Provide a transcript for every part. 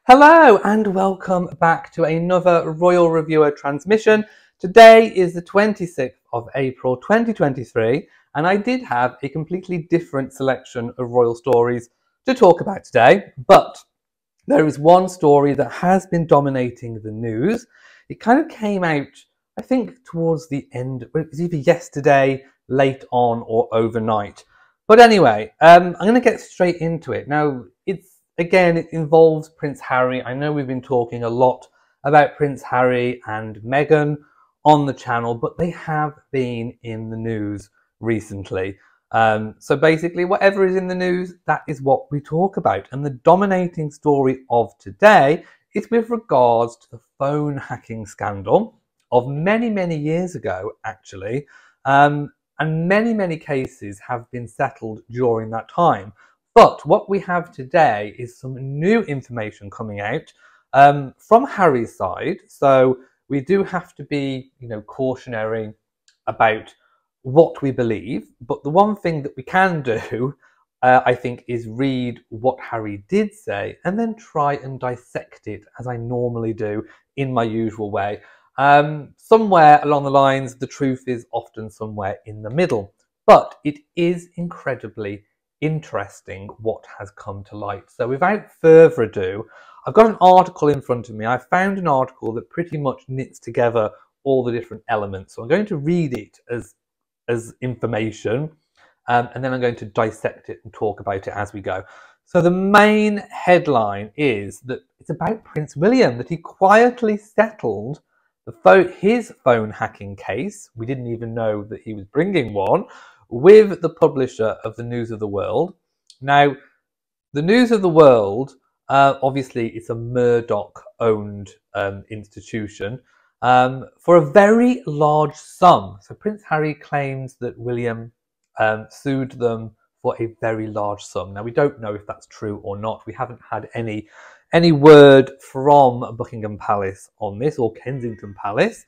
Hello and welcome back to another Royal Reviewer transmission. Today is the 26th of April 2023 and I did have a completely different selection of royal stories to talk about today, but there is one story that has been dominating the news. It kind of came out, I think, towards the end. It was either yesterday, late on, or overnight. But anyway, I'm going to get straight into it. Now, it involves Prince Harry. I know we've been talking a lot about Prince Harry and Meghan on the channel, but they have been in the news recently. So basically, whatever is in the news, that is what we talk about. And the dominating story of today is with regards to the phone hacking scandal of many, many years ago, actually. And many cases have been settled during that time. But what we have today is some new information coming out from Harry's side. So we do have to be, cautionary about what we believe. But the one thing that we can do, I think, is read what Harry did say and then try and dissect it as I normally do in my usual way. Somewhere along the lines, the truth is often somewhere in the middle. But it is incredibly interesting what has come to light. So without further ado, I've got an article in front of me. I found an article that pretty much knits together all the different elements. So I'm going to read it as information, and then I'm going to dissect it and talk about it as we go. So the main headline is that it's about Prince William, that he quietly settled his phone hacking case. We didn't even know that he was bringing one, with the publisher of the News of the World. Now, the News of the World, obviously, it's a Murdoch-owned institution, for a very large sum. So Prince Harry claims that William sued them for a very large sum. Now, we don't know if that's true or not. We haven't had any word from Buckingham Palace on this, or Kensington Palace.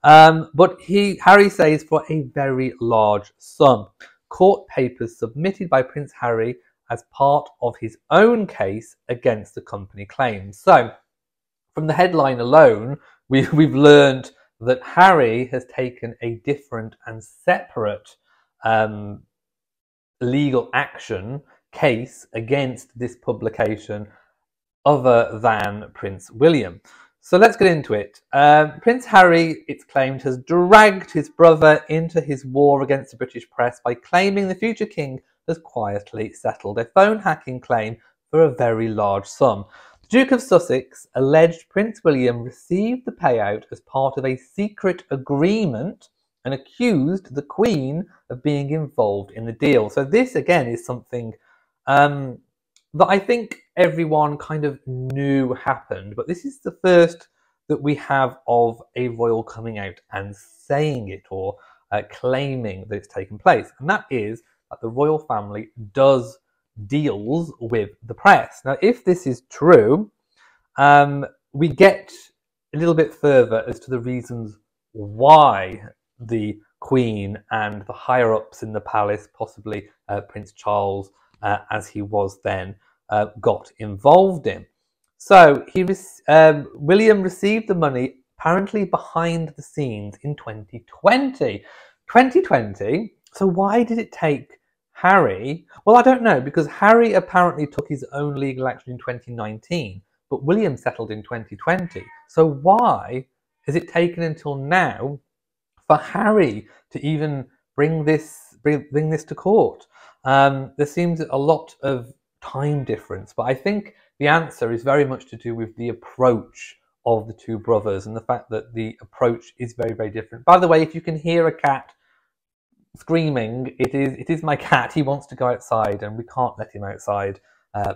But Harry says for a very large sum. Court papers submitted by Prince Harry as part of his own case against the company claims. So, from the headline alone, we've learned that Harry has taken a different and separate legal action case against this publication other than Prince William. So let's get into it. Prince Harry, it's claimed, has dragged his brother into his war against the British press by claiming the future king has quietly settled a phone hacking claim for a very large sum. The Duke of Sussex alleged Prince William received the payout as part of a secret agreement and accused the Queen of being involved in the deal. So this, again, is something that I think everyone kind of knew happened, but this is the first that we have of a royal coming out and saying it, or claiming that it's taken place. And that is that the royal family does deals with the press. Now, if this is true, we get a little bit further as to the reasons why the Queen and the higher-ups in the palace, possibly Prince Charles, as he was then, got involved in. So William received the money apparently behind the scenes in 2020. 2020? So why did it take Harry? Well, I don't know, because Harry apparently took his own legal action in 2019, but William settled in 2020. So why has it taken until now for Harry to even bring this to court? There seems a lot of time difference, but I think the answer is very much to do with the approach of the two brothers and the fact that the approach is very, very different. By the way, if you can hear a cat screaming, it is my cat. He wants to go outside and we can't let him outside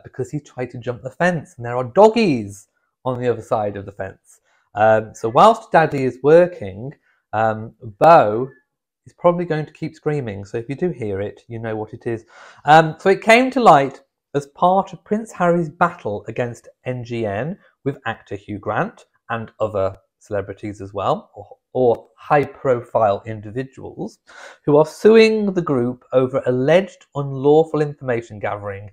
because he tried to jump the fence, and there are doggies on the other side of the fence. So whilst Daddy is working, Beau is probably going to keep screaming. So if you do hear it, you know what it is. So it came to light as part of Prince Harry's battle against NGN with actor Hugh Grant and other celebrities as well, or high-profile individuals who are suing the group over alleged unlawful information gathering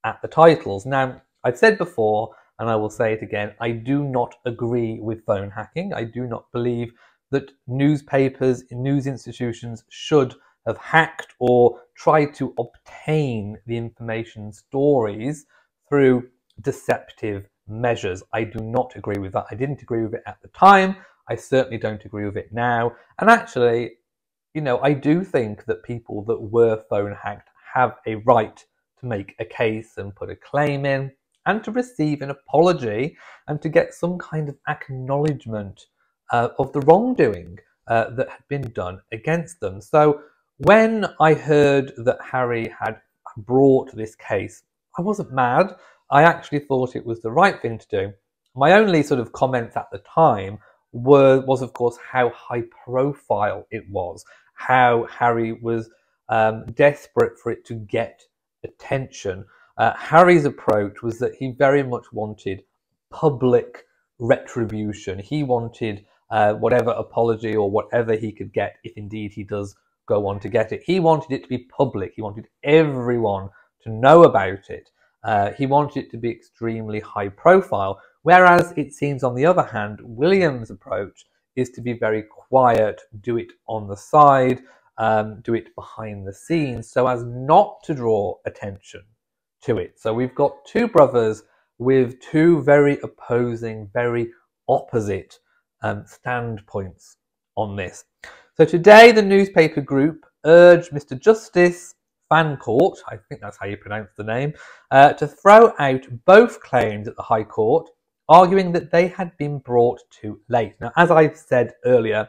at the titles. Now, I've said before and I will say it again, I do not agree with phone hacking. I do not believe that newspapers, news institutions should have hacked or tried to obtain the information stories through deceptive measures. I do not agree with that. I didn't agree with it at the time. I certainly don't agree with it now. And actually, you know, I do think that people that were phone hacked have a right to make a case and put a claim in and to receive an apology and to get some kind of acknowledgement of the wrongdoing that had been done against them. So when I heard that Harry had brought this case, I wasn't mad. I actually thought it was the right thing to do. My only sort of comments at the time was of course how high profile it was, how Harry was desperate for it to get attention. Harry's approach was that he very much wanted public retribution. He wanted whatever apology or whatever he could get, if indeed he does go on to get it. He wanted it to be public. He wanted everyone to know about it. He wanted it to be extremely high profile, whereas it seems on the other hand, William's approach is to be very quiet, do it on the side, do it behind the scenes, so as not to draw attention to it. So we've got two brothers with two very opposing, very opposite standpoints on this. So today the newspaper group urged Mr. Justice Fancourt, I think that's how you pronounce the name, to throw out both claims at the High Court, arguing that they had been brought too late. Now, as I've said earlier,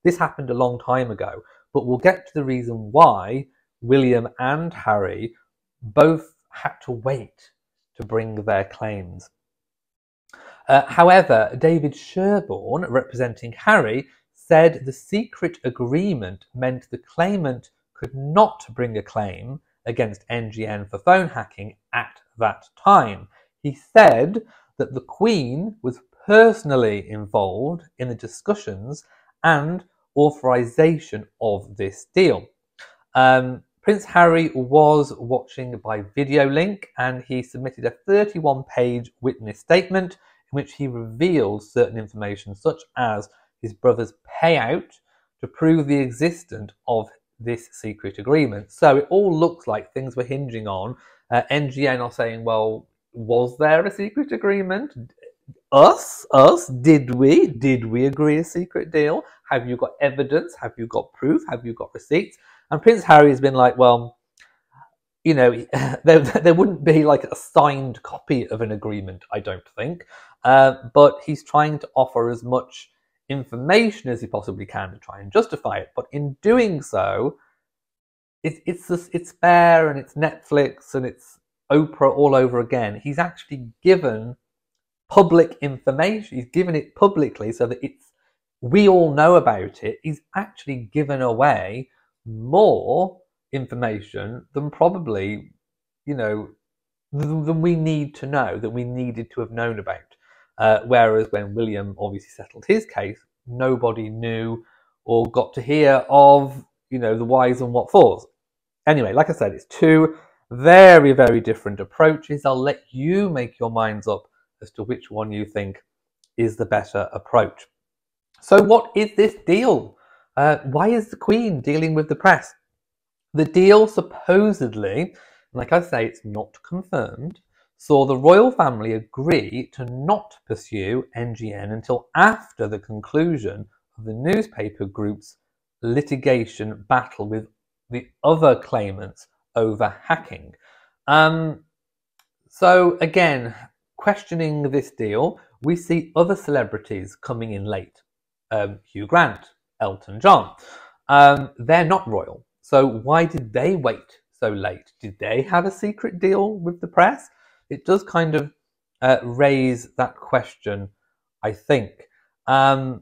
this happened a long time ago, but we'll get to the reason why William and Harry both had to wait to bring their claims. However, David Sherborne, representing Harry, said the secret agreement meant the claimant could not bring a claim against NGN for phone hacking at that time. He said that the Queen was personally involved in the discussions and authorization of this deal. Prince Harry was watching by video link and he submitted a 31-page witness statement in which he revealed certain information such as his brother's payout to prove the existence of this secret agreement. So it all looks like things were hinging on NGN are saying, well, was there a secret agreement? Us, did we agree a secret deal? Have you got evidence? Have you got proof? Have you got receipts? And Prince Harry has been like, well, you know, there wouldn't be like a signed copy of an agreement, I don't think. But he's trying to offer as much information as he possibly can to try and justify it. But in doing so, it's Bear and it's Netflix and it's Oprah all over again. He's actually given public information. He's given it publicly so that we all know about it. He's actually given away more information than probably, you know, than we need to know, that we needed to have known about. Whereas when William obviously settled his case, nobody knew or got to hear of, you know, the whys and what fors. Anyway, like I said, it's two very, very different approaches. I'll let you make your minds up as to which one you think is the better approach. So what is this deal? Why is the Queen dealing with the press? The deal supposedly, like I say, it's not confirmed, saw the royal family agree to not pursue NGN until after the conclusion of the newspaper group's litigation battle with the other claimants over hacking. So again, questioning this deal, we see other celebrities coming in late. Hugh Grant, Elton John. They're not royal. So why did they wait so late? Did they have a secret deal with the press? It does kind of raise that question, I think. At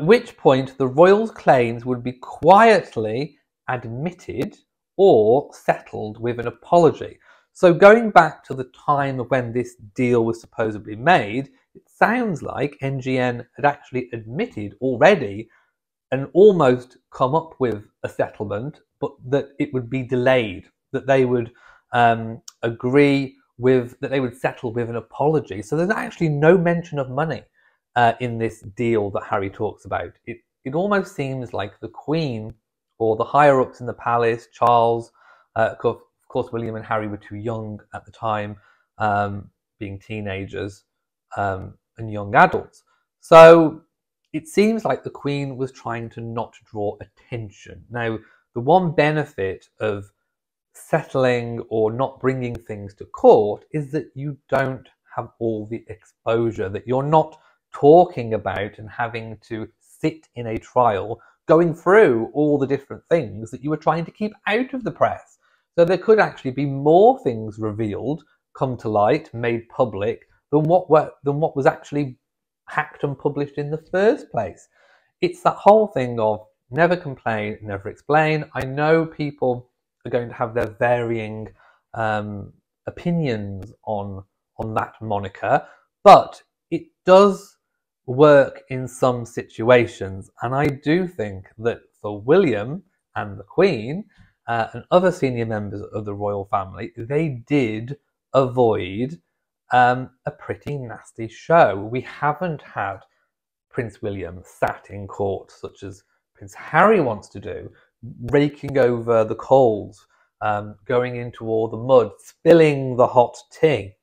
which point the royals' claims would be quietly admitted or settled with an apology. So going back to the time when this deal was supposedly made, it sounds like NGN had actually admitted already and almost come up with a settlement, but that it would be delayed, that they would agree that they would settle with an apology. So there's actually no mention of money in this deal that Harry talks about. It almost seems like the Queen or the higher ups in the palace, Charles, of course, William and Harry were too young at the time, being teenagers and young adults. So it seems like the Queen was trying to not draw attention. Now, the one benefit of settling or not bringing things to court is that you don't have all the exposure, that you're not talking about and having to sit in a trial going through all the different things that you were trying to keep out of the press. So there could actually be more things revealed, come to light, made public than what was actually hacked and published in the first place. It's that whole thing of never complain, never explain. I know people are going to have their varying opinions on that moniker, but it does work in some situations, and I do think that for William and the Queen and other senior members of the royal family, they did avoid a pretty nasty show. We haven't had Prince William sat in court, such as Prince Harry wants to do, raking over the coals, going into all the mud, spilling the hot tea.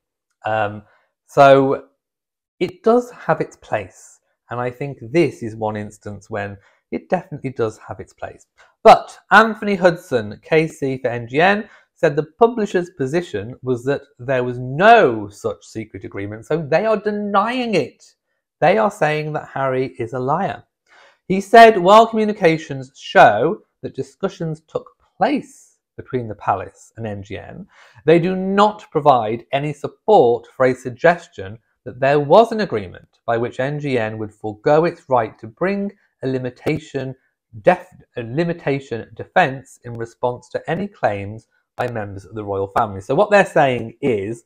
So it does have its place, and I think this is one instance when it definitely does have its place. But Anthony Hudson, KC for NGN, said the publisher's position was that there was no such secret agreement, so they are denying it. They are saying that Harry is a liar. He said, while communications show that discussions took place between the palace and NGN, they do not provide any support for a suggestion that there was an agreement by which NGN would forego its right to bring a limitation defence in response to any claims by members of the royal family. So what they're saying is,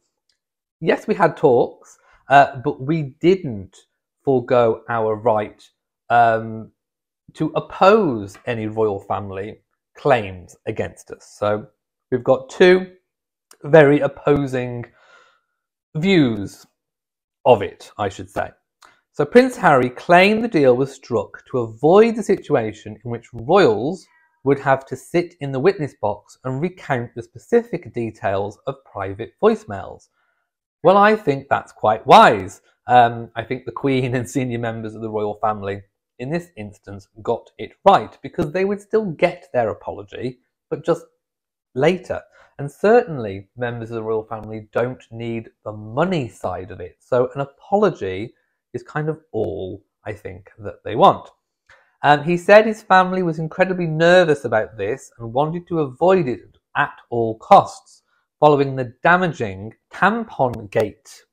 yes, we had talks, but we didn't forego our right to oppose any royal family claims against us. So we've got two very opposing views of it, I should say. So Prince Harry claimed the deal was struck to avoid the situation in which royals would have to sit in the witness box and recount the specific details of private voicemails. Well, I think that's quite wise. I think the Queen and senior members of the royal family in this instance got it right, because they would still get their apology, but just later. And certainly members of the royal family don't need the money side of it. So an apology is kind of all I think that they want. He said his family was incredibly nervous about this and wanted to avoid it at all costs, following the damaging tampon gate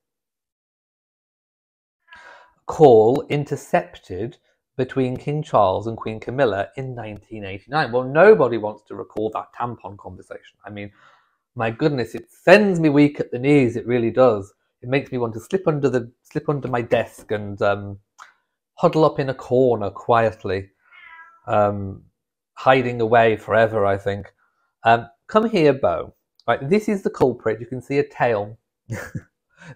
call intercepted between King Charles and Queen Camilla in 1989. Well, nobody wants to recall that tampon conversation. I mean, my goodness, it sends me weak at the knees. It really does. It makes me want to slip under my desk and huddle up in a corner quietly, hiding away forever, I think. Come here, Beau. Right, this is the culprit. You can see a tail.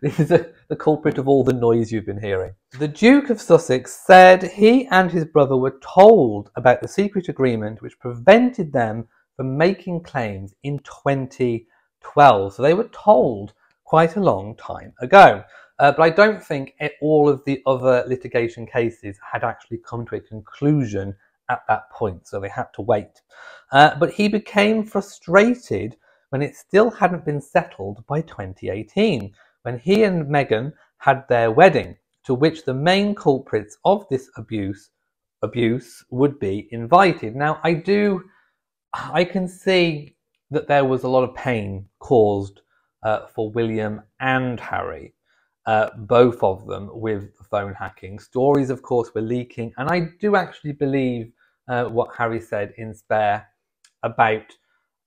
This is the culprit of all the noise you've been hearing. The Duke of Sussex said he and his brother were told about the secret agreement which prevented them from making claims in 2012. So they were told quite a long time ago. But I don't think all of the other litigation cases had actually come to a conclusion at that point, so they had to wait. But he became frustrated when it still hadn't been settled by 2018, when he and Meghan had their wedding, to which the main culprits of this abuse would be invited. Now, I can see that there was a lot of pain caused for William and Harry, both of them, with the phone hacking. Stories, of course, were leaking, and I do actually believe what Harry said in Spare about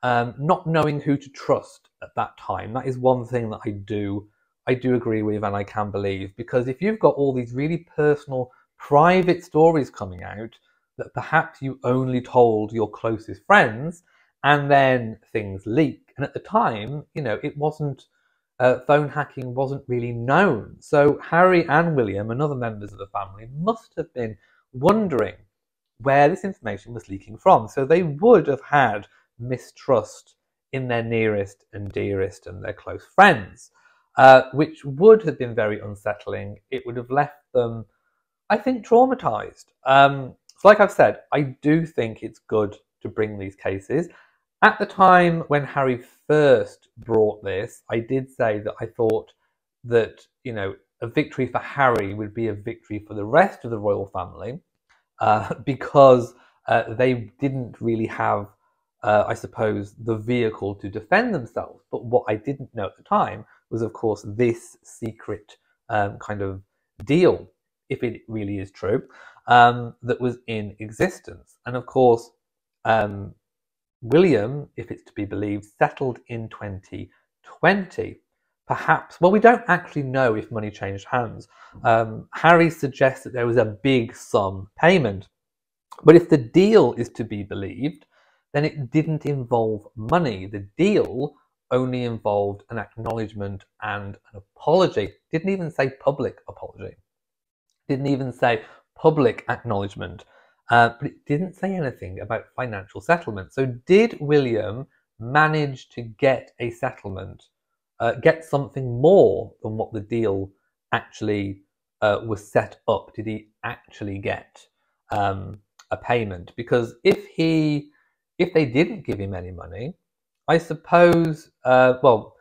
not knowing who to trust at that time. That is one thing that I do agree with, and I can believe, because if you've got all these really personal, private stories coming out that perhaps you only told your closest friends, and then things leak, and at the time, you know, it wasn't phone hacking wasn't really known. So Harry and William and other members of the family must have been wondering where this information was leaking from. So they would have had mistrust in their nearest and dearest and their close friends, which would have been very unsettling. It would have left them, I think, traumatized. So like I've said, I do think it's good to bring these cases. At the time when Harry first brought this, I did say that I thought that, you know, a victory for Harry would be a victory for the rest of the royal family, because they didn't really have, I suppose, the vehicle to defend themselves. But what I didn't know at the time was, of course, this secret kind of deal, if it really is true, that was in existence. And of course, William, if it's to be believed, settled in 2020. Perhaps, well, we don't actually know if money changed hands. Harry suggests that there was a big sum payment. But if the deal is to be believed, then it didn't involve money. The deal only involved an acknowledgement and an apology. Didn't even say public apology. Didn't even say public acknowledgement. But it didn't say anything about financial settlement. So did William manage to get a settlement, get something more than what the deal actually was set up? Did he actually get a payment? Because if they didn't give him any money, I suppose, well,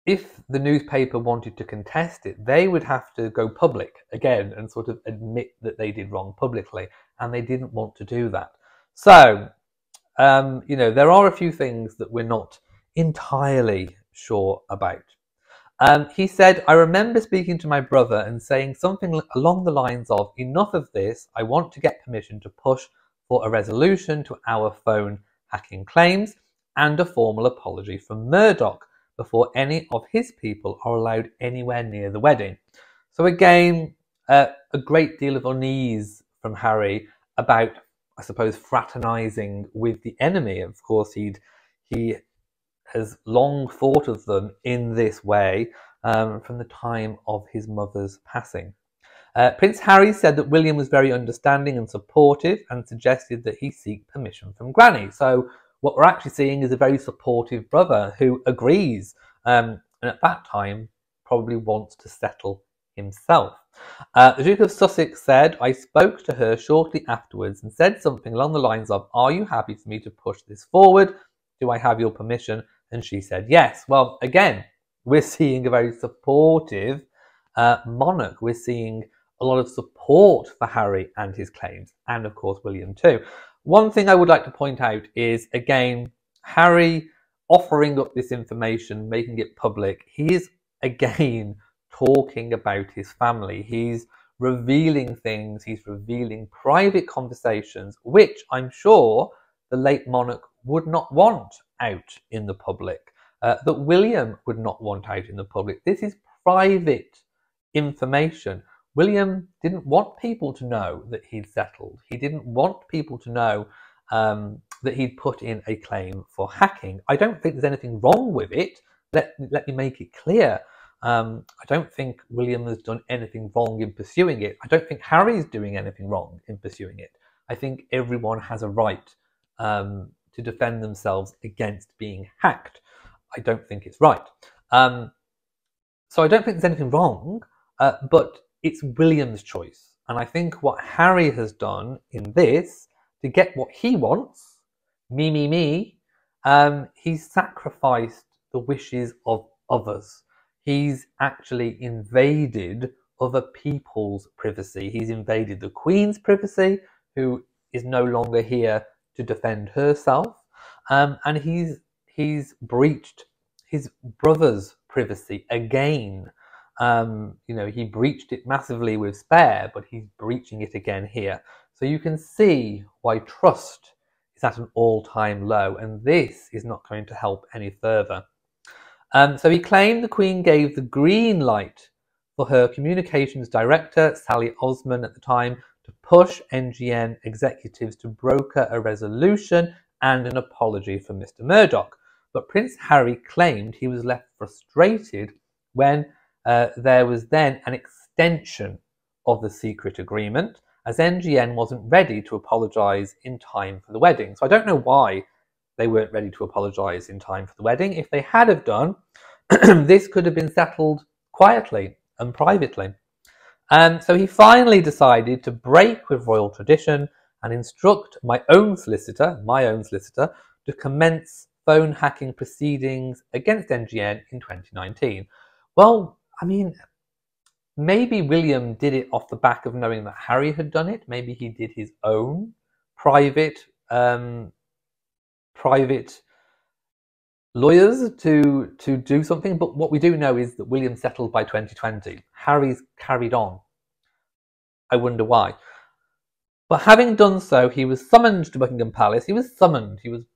if the newspaper wanted to contest it, they would have to go public again and sort of admit that they did wrong publicly, and they didn't want to do that. So, you know, there are a few things that we're not entirely sure about. He said, I remember speaking to my brother and saying something along the lines of, enough of this, I want to get permission to push for a resolution to our phone hacking claims and a formal apology from Murdoch before any of his people are allowed anywhere near the wedding. So again, a great deal of unease from Harry about, I suppose, fraternising with the enemy. Of course, he has long thought of them in this way from the time of his mother's passing. Prince Harry said that William was very understanding and supportive and suggested that he seek permission from Granny. So what we're actually seeing is a very supportive brother who agrees, and at that time probably wants to settle himself. The Duke of Sussex said, I spoke to her shortly afterwards and said something along the lines of, are you happy for me to push this forward? Do I have your permission? And she said yes. Well, again, we're seeing a very supportive monarch. We're seeing a lot of support for Harry and his claims, and of course William too. One thing I would like to point out is, again, Harry offering up this information, making it public. He is, again, talking about his family. He's revealing things. He's revealing private conversations, which I'm sure the late monarch would not want out in the public, that William would not want out in the public. This is private information. William didn't want people to know that he'd settled. He didn't want people to know that he'd put in a claim for hacking. I don't think there's anything wrong with it. Let me make it clear. I don't think William has done anything wrong in pursuing it. I don't think Harry's doing anything wrong in pursuing it. I think everyone has a right to defend themselves against being hacked. I don't think it's right. So I don't think there's anything wrong, but it's William's choice. And I think what Harry has done in this, to get what he wants, me, he's sacrificed the wishes of others. He's actually invaded other people's privacy. He's invaded the Queen's privacy, who is no longer here to defend herself. And he's breached his brother's privacy again. You know, he breached it massively with Spare, but he's breaching it again here. So you can see why trust is at an all-time low, and this is not going to help any further. So he claimed the Queen gave the green light for her communications director, Sally Osman at the time, to push NGN executives to broker a resolution and an apology from Mr. Murdoch. But Prince Harry claimed he was left frustrated when there was then an extension of the secret agreement, as NGN wasn't ready to apologise in time for the wedding. So I don't know why they weren't ready to apologise in time for the wedding. If they had have done, this could have been settled quietly and privately. So he finally decided to break with royal tradition and instruct my own solicitor, to commence phone hacking proceedings against NGN in 2019. Well, I mean, maybe William did it off the back of knowing that Harry had done it. Maybe he did his own private lawyers to do something. But what we do know is that William settled by 2020. Harry's carried on. I wonder why. But having done so, he was summoned to Buckingham Palace. He was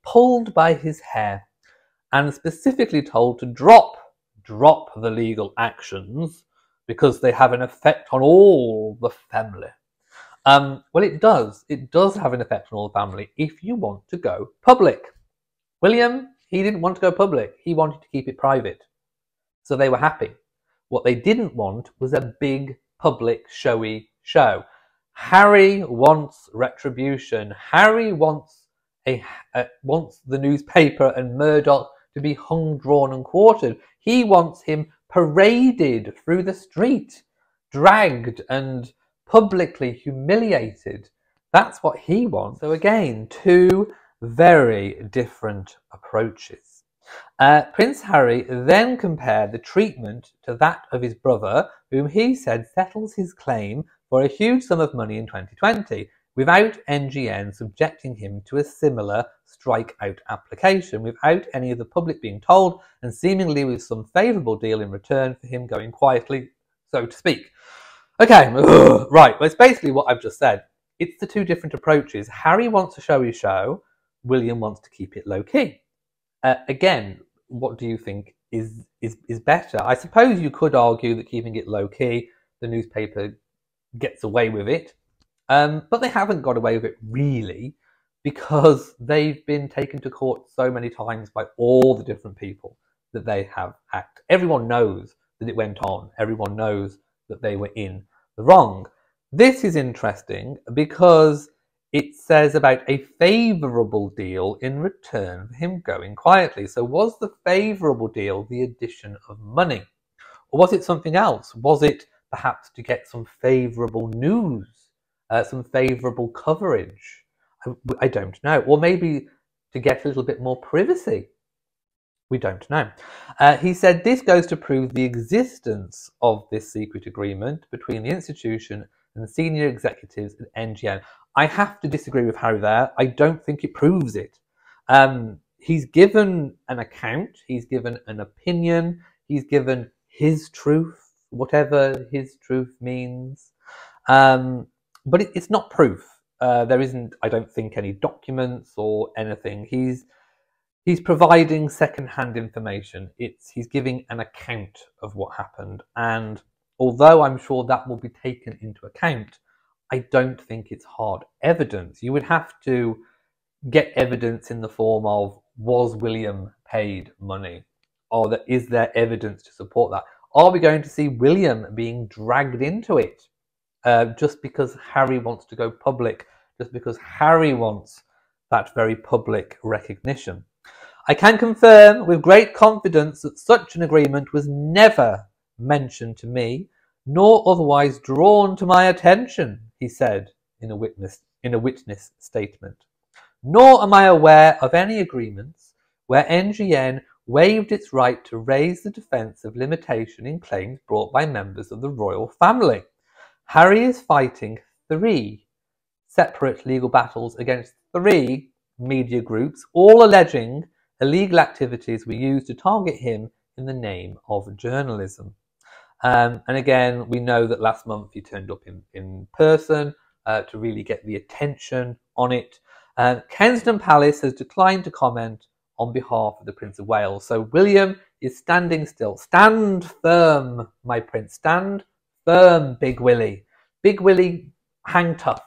pulled by his hair and specifically told to drop the legal actions because they have an effect on all the family. Well, it does have an effect on all the family if you want to go public. William, he didn't want to go public. He wanted to keep it private. So they were happy. What they didn't want was a big public showy show. Harry wants retribution. Harry wants the newspaper and Murdoch to be hung, drawn and quartered. He wants him paraded through the street, dragged and publicly humiliated. That's what he wants. So again, two very different approaches. Prince Harry then compared the treatment to that of his brother, whom he said settles his claim for a huge sum of money in 2020, without NGN subjecting him to a similar strike-out application, without any of the public being told, and seemingly with some favourable deal in return for him going quietly, so to speak. Okay, right, well, it's basically what I've just said. It's the two different approaches. Harry wants a showy show, William wants to keep it low-key. Again, what do you think is better? I suppose you could argue that keeping it low-key, the newspaper gets away with it, but they haven't got away with it really, because they've been taken to court so many times by all the different people that they have hacked. Everyone knows that it went on. Everyone knows that they were in the wrong. This is interesting because it says about a favourable deal in return for him going quietly. So was the favourable deal the addition of money? Or was it something else? Was it perhaps to get some favourable news, some favourable coverage? I don't know. Or maybe to get a little bit more privacy. We don't know. He said this goes to prove the existence of this secret agreement between the institution and the senior executives at NGN. I have to disagree with Harry there. I don't think it proves it. He's given an account. He's given an opinion. He's given his truth, whatever his truth means. But it's not proof. There isn't, I don't think, any documents or anything. He's providing second-hand information. He's giving an account of what happened. And although I'm sure that will be taken into account, I don't think it's hard evidence. You would have to get evidence in the form of, was William paid money? Or is there evidence to support that? Are we going to see William being dragged into it just because Harry wants to go public, just because Harry wants that very public recognition? I can confirm with great confidence that such an agreement was never mentioned to me, nor otherwise drawn to my attention, he said in a witness statement. Nor am I aware of any agreements where NGN waived its right to raise the defence of limitation in claims brought by members of the royal family. Harry is fighting 3 separate legal battles against 3 media groups, all alleging illegal activities were used to target him in the name of journalism. And again, we know that last month he turned up in person to really get the attention on it. Kensington Palace has declined to comment on behalf of the Prince of Wales. So William is standing still. Stand firm, my prince. Stand firm, Big Willie. Big Willie, hang tough.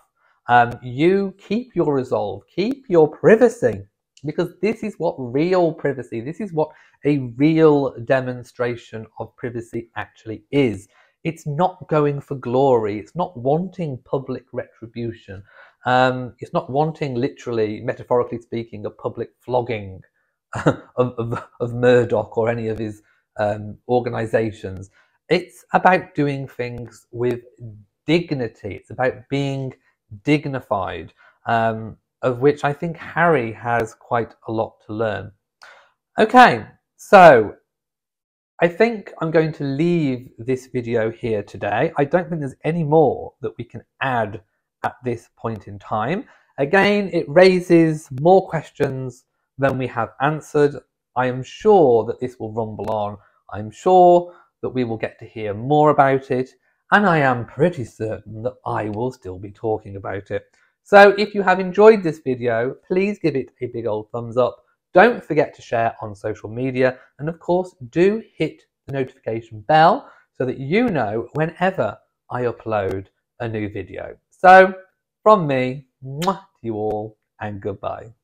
You keep your resolve. Keep your privacy. Because this is what real privacy, this is what a real demonstration of privacy actually is. It's not going for glory. It's not wanting public retribution. It's not wanting, literally, metaphorically speaking, a public flogging of Murdoch or any of his organizations. It's about doing things with dignity. It's about being dignified, of which I think Harry has quite a lot to learn. Okay, so I think I'm going to leave this video here today. I don't think there's any more that we can add at this point in time. Again, it raises more questions than we have answered. I am sure that this will rumble on. I'm sure that we will get to hear more about it, and I am pretty certain that I will still be talking about it. So if you have enjoyed this video, please give it a big old thumbs up. Don't forget to share on social media, and of course do hit the notification bell so that you know whenever I upload a new video. So from me, mwah, to you all, and goodbye.